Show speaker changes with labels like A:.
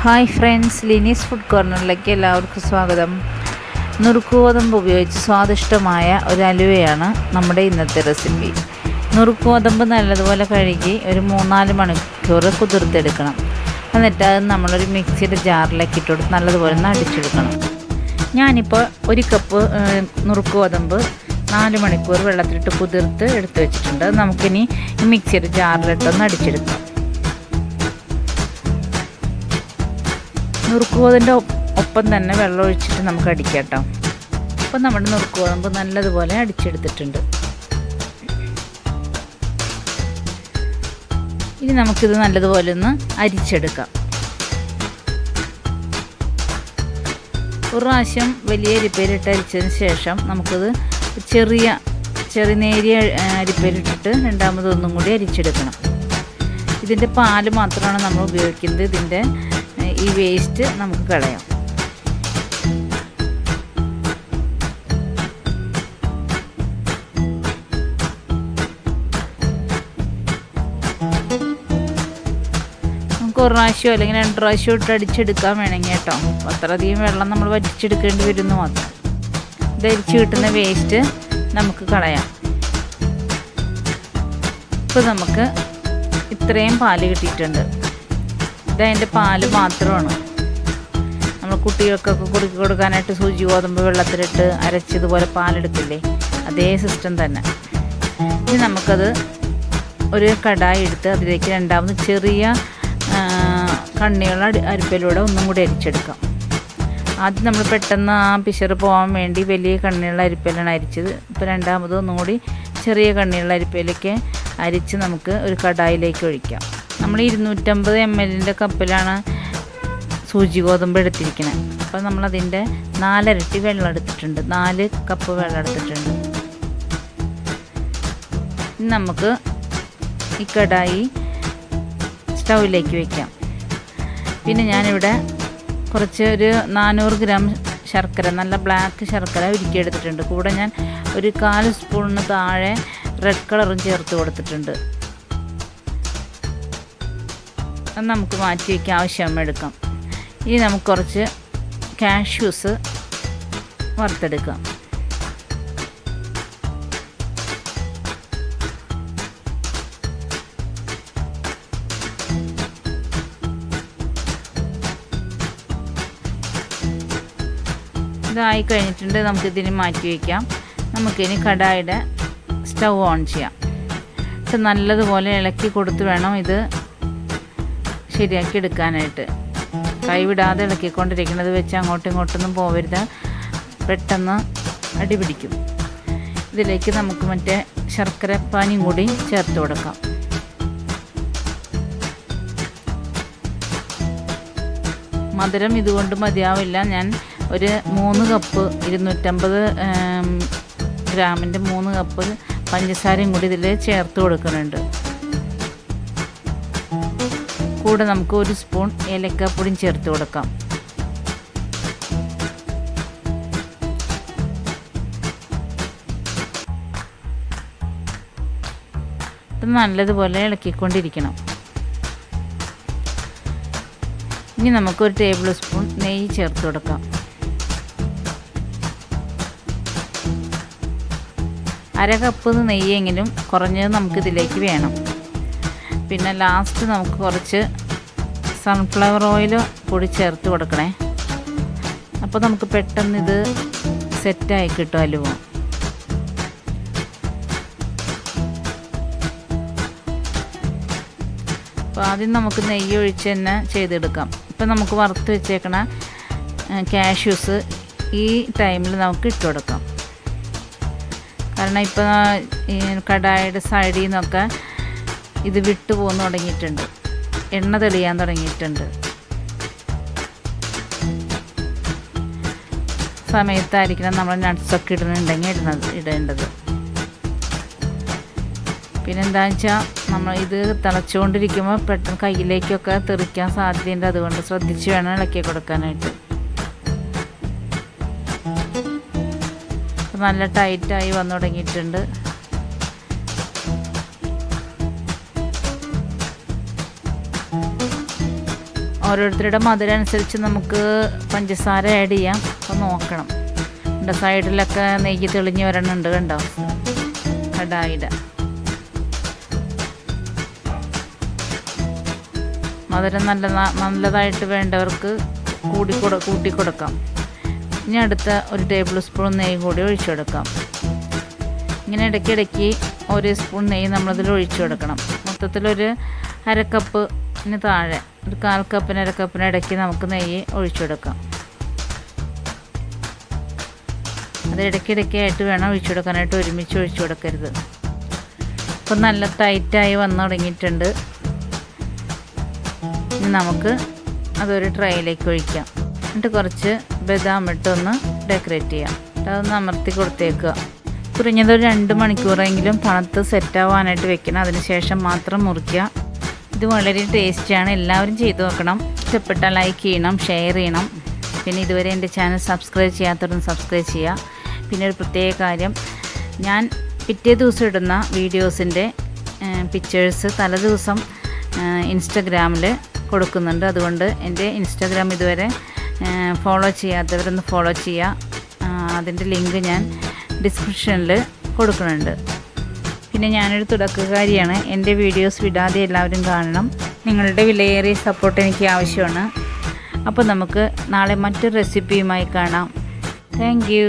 A: Hi friends, ലിനീസ് food കോർണറിലേക്ക് എല്ലാവർക്കും സ്വാഗതം. നുറുക്കുഗോതമ്പ് ഉപയോഗിച്ച് സ്വാദിഷ്ടമായ ഒരു അലുവയാണ് നമ്മുടെ ഇന്നത്തെ റെസിപ്പി. നുറുക്കുഗോതമ്പ് നല്ലതുപോലെ കഴുകി ഒരു 3-4 മണിക്കൂർ കുതിർത്തെടുക്കണം. എന്നിട്ട് അത് നമ്മളൊരു മിക്സിയുടെ ജാറിലേക്ക് ഇട്ടുകൊടുത്ത് നല്ലതുപോലെ ഒന്ന് അടിച്ചെടുക്കണം. ഞാനിപ്പോൾ 1 കപ്പ് നുറുക്കുഗോതമ്പ് 4 മണിക്കൂർ വെള്ളത്തിലിട്ട് കുതിർത്ത് എടുത്ത് വെച്ചിട്ടുണ്ട്. നമുക്കിനി മിക്സിയുടെ ജാറിലിട്ടൊന്ന് അടിച്ചെടുക്കാം. നുറുക്കുഗോതമ്പിൻ്റെ ഒപ്പം തന്നെ വെള്ളം ഒഴിച്ചിട്ട് നമുക്ക് അടിക്കാം കേട്ടോ. അപ്പം നമ്മുടെ നുറുക്കുഗോതമ്പ് നല്ലതുപോലെ അടിച്ചെടുത്തിട്ടുണ്ട്. ഇനി നമുക്കിത് നല്ലതുപോലെ ഒന്ന് അരിച്ചെടുക്കാം. ഒരു പ്രാവശ്യം വലിയ അരിപ്പയിലിട്ട് അരിച്ചതിന് ശേഷം നമുക്കിത് ചെറിയ നേരിയ അരിപ്പയിലിട്ടിട്ട് രണ്ടാമത് ഒന്നും കൂടി അരിച്ചെടുക്കണം. ഇതിൻ്റെ പാല് മാത്രമാണ് നമ്മൾ ഉപയോഗിക്കുന്നത്. ഇതിൻ്റെ ഈ വേസ്റ്റ് നമുക്ക് കളയാം. നമുക്ക് 1 പ്രാവശ്യമോ അല്ലെങ്കിൽ 2 പ്രാവശ്യം ഇട്ട് അടിച്ചെടുക്കാൻ വേണമെങ്കിൽ കേട്ടോ. അത്രയധികം വെള്ളം നമ്മൾ വറ്റിച്ചെടുക്കേണ്ടി വരുന്നു മാത്രം. ഇത് അരിച്ച് കിട്ടുന്ന വേസ്റ്റ് നമുക്ക് കളയാം. ഇപ്പോൾ നമുക്ക് ഇത്രയും പാല് കിട്ടിയിട്ടുണ്ട്. ഇതതിൻ്റെ പാല് മാത്രമാണ്. നമ്മൾ കുട്ടികൾക്കൊക്കെ കുറുക്കി കൊടുക്കാനായിട്ട് സൂചി ഗോതമ്പ് വെള്ളത്തിലിട്ട് അരച്ചതുപോലെ പാലെടുക്കില്ലേ, അതേ സിസ്റ്റം തന്നെ. ഇനി നമുക്കത് ഒരു കടായി എടുത്ത് അതിലേക്ക് രണ്ടാമത് ചെറിയ കണ്ണിയുള്ള അരിപ്പയിലൂടെ ഒന്നും കൂടി അരിച്ചെടുക്കാം. ആദ്യം നമ്മൾ പെട്ടെന്ന് ആ പിശറ് പോകാൻ വേണ്ടി വലിയ കണ്ണിയുള്ള അരിപ്പയിലാണ് അരിച്ചത്. ഇപ്പോൾ രണ്ടാമത് ഒന്നും കൂടി ചെറിയ കണ്ണിയുള്ള അരിപ്പയിലേക്ക് അരിച്ച് നമുക്ക് ഒരു കടായിലേക്ക് ഒഴിക്കാം. നമ്മൾ 250 ml കപ്പിലാണ് സൂചി ഗോതമ്പ് എടുത്തിരിക്കുന്നത്. അപ്പോൾ നമ്മളതിൻ്റെ 4 ഇരട്ടി വെള്ളം എടുത്തിട്ടുണ്ട്. 4 കപ്പ് വെള്ളം എടുത്തിട്ടുണ്ട്. ഇനി നമുക്ക് ഈ കടായി സ്റ്റൗവിലേക്ക് വയ്ക്കാം. പിന്നെ ഞാനിവിടെ കുറച്ച് ഒരു 400 ഗ്രാം ശർക്കര, നല്ല ബ്ലാക്ക് ശർക്കര ഉരുക്കിയെടുത്തിട്ടുണ്ട്. കൂടെ ഞാൻ ഒരു 1/4 സ്പൂണിന് താഴെ റെഡ് കളറും ചേർത്ത് കൊടുത്തിട്ടുണ്ട്. അത് നമുക്ക് മാറ്റി വയ്ക്കാൻ ആവശ്യമായി എടുക്കാം. ഇനി നമുക്ക് കുറച്ച് കാഷ്യൂസ് വറുത്തെടുക്കാം. ഇതായി കഴിഞ്ഞിട്ടുണ്ട്. നമുക്കിതിന് മാറ്റി വയ്ക്കാം. നമുക്കിനി കടായിയുടെ സ്റ്റൗ ഓൺ ചെയ്യാം. പക്ഷെ നല്ലതുപോലെ ഇളക്കി കൊടുത്ത് വേണം ഇത് ശരിയാക്കി എടുക്കാനായിട്ട്. കൈവിടാതെ ഇളക്കിക്കൊണ്ടിരിക്കുന്നത് വെച്ച് അങ്ങോട്ടും ഇങ്ങോട്ടൊന്നും പോവരുത്, പെട്ടെന്ന് അടിപിടിക്കും. ഇതിലേക്ക് നമുക്ക് മറ്റേ ശർക്കര പാനിയും കൂടി ചേർത്ത് കൊടുക്കാം. മധുരം ഇതുകൊണ്ട് മതിയാവില്ല. ഞാൻ ഒരു 3 കപ്പ് 250 ഗ്രാമിൻ്റെ 3 കപ്പ് പഞ്ചസാരയും കൂടി ഇതിൽ ചേർത്ത് കൊടുക്കുന്നുണ്ട്. കൂടെ നമുക്ക് 1 സ്പൂൺ ഏലക്കാപ്പൊടിയും ചേർത്ത് കൊടുക്കാം. ഇത് നല്ലതുപോലെ ഇളക്കിക്കൊണ്ടിരിക്കണം. ഇനി നമുക്ക് 1 ടേബിൾ സ്പൂൺ നെയ്യ് ചേർത്ത് കൊടുക്കാം. 1/2 കപ്പ് നെയ്യെങ്കിലും കുറഞ്ഞത് നമുക്കിതിലേക്ക് വേണം. പിന്നെ ലാസ്റ്റ് നമുക്ക് കുറച്ച് സൺഫ്ലവർ ഓയിൽ കൂടി ചേർത്ത് കൊടുക്കണേ. അപ്പോൾ നമുക്ക് പെട്ടെന്ന് ഇത് സെറ്റായി കിട്ടും അലുവ. അപ്പോൾ ആദ്യം നമുക്ക് നെയ്യ് ഒഴിച്ച് തന്നെ ചെയ്തെടുക്കാം. ഇപ്പം നമുക്ക് വറുത്ത് വെച്ചേക്കണ കാഷ്യൂസ് ഈ ടൈമിൽ നമുക്ക് ഇട്ട് കൊടുക്കാം. കാരണം ഇപ്പോൾ ഈ കടായിയുടെ സൈഡിൽ നിന്നൊക്കെ ഇത് വിട്ടു പോന്ന് തുടങ്ങിയിട്ടുണ്ട്, എണ്ണ തെളിയാൻ തുടങ്ങിയിട്ടുണ്ട്. സമയത്തായിരിക്കണം നമ്മൾ നട്ട്സൊക്കെ ഇടേണ്ടത്. പിന്നെന്താണെന്ന് വെച്ചാൽ നമ്മൾ ഇത് തിളച്ചുകൊണ്ടിരിക്കുമ്പോൾ പെട്ടെന്ന് കയ്യിലേക്കൊക്കെ തെറിക്കാൻ സാധ്യതയുണ്ട്. അതുകൊണ്ട് ശ്രദ്ധിച്ച് വേണം ഇളക്കി കൊടുക്കാനായിട്ട്. നല്ല ടൈറ്റായി വന്നു തുടങ്ങിയിട്ടുണ്ട്. ഓരോരുത്തരുടെ മധുരം അനുസരിച്ച് നമുക്ക് പഞ്ചസാര ആഡ് ചെയ്യാം. അപ്പോൾ നോക്കണം. എൻ്റെ സൈഡിലൊക്കെ നെയ്യ് തെളിഞ്ഞ് വരണുണ്ട് കണ്ടോ, കടായിട. മധുരം നല്ലതായിട്ട് വേണ്ടവർക്ക് കൂട്ടി കൊടുക്കാം. ഇനി അടുത്ത ഒരു ടേബിൾ സ്പൂൺ നെയ്യ് കൂടി ഒഴിച്ചു കൊടുക്കാം. ഇങ്ങനെ ഇടയ്ക്കിടയ്ക്ക് ഒരു സ്പൂൺ നെയ്യ് നമ്മളിതിൽ ഒഴിച്ചു കൊടുക്കണം. മൊത്തത്തിലൊരു അരക്കപ്പിന് താഴെ, ഒരു 1/4 കപ്പിന് അരക്കപ്പിന് ഇടയ്ക്ക് നമുക്ക് നെയ്യ് ഒഴിച്ചു കൊടുക്കാം. അത് ഇടയ്ക്കിടയ്ക്കായിട്ട് വേണം ഒഴിച്ചു കൊടുക്കാനായിട്ട്, ഒരുമിച്ച് ഒഴിച്ചു കൊടുക്കരുത്. ഇപ്പം നല്ല ടൈറ്റായി വന്നു തുടങ്ങിയിട്ടുണ്ട്. ഇനി നമുക്ക് അതൊരു ട്രേയിലേക്ക് ഒഴിക്കാം. എന്നിട്ട് കുറച്ച് ബദാം ഇട്ടൊന്ന് ഡെക്കറേറ്റ് ചെയ്യാം. അതൊന്ന് അമർത്തി കൊടുത്തേക്കുക. കുറഞ്ഞതൊരു 2 മണിക്കൂറെങ്കിലും തണുത്ത് സെറ്റാവാനായിട്ട് വെക്കണം. അതിനുശേഷം മാത്രം മുറിക്കുക. ഇത് വളരെ ടേസ്റ്റിയാണ്. എല്ലാവരും ചെയ്ത് നോക്കണം. ഇഷ്ടപ്പെട്ടാൽ ലൈക്ക് ചെയ്യണം, ഷെയർ ചെയ്യണം. പിന്നെ ഇതുവരെ എൻ്റെ ചാനൽ സബ്സ്ക്രൈബ് ചെയ്യാത്തവരൊന്ന് സബ്സ്ക്രൈബ് ചെയ്യുക. പിന്നെ ഒരു പ്രത്യേക കാര്യം, ഞാൻ പിറ്റേ ദിവസം ഇടുന്ന വീഡിയോസിൻ്റെ പിക്ചേഴ്സ് തലേദിവസം ഇൻസ്റ്റഗ്രാമിൽ കൊടുക്കുന്നുണ്ട്. അതുകൊണ്ട് എൻ്റെ ഇൻസ്റ്റഗ്രാം ഇതുവരെ ഫോളോ ചെയ്യാത്തവരൊന്ന് ഫോളോ ചെയ്യുക. അതിൻ്റെ ലിങ്ക് ഞാൻ ഡിസ്ക്രിപ്ഷനിൽ കൊടുക്കുന്നുണ്ട്. പിന്നെ ഞാനൊരു തുടക്കക്കാരിയാണ്. എൻ്റെ വീഡിയോസ് വിടാതെ എല്ലാവരും കാണണം. നിങ്ങളുടെ വിലയേറിയ സപ്പോർട്ട് എനിക്ക് ആവശ്യമാണ്. അപ്പോൾ നമുക്ക് നാളെ മറ്റൊരു റെസിപ്പിയുമായി കാണാം. Thank you.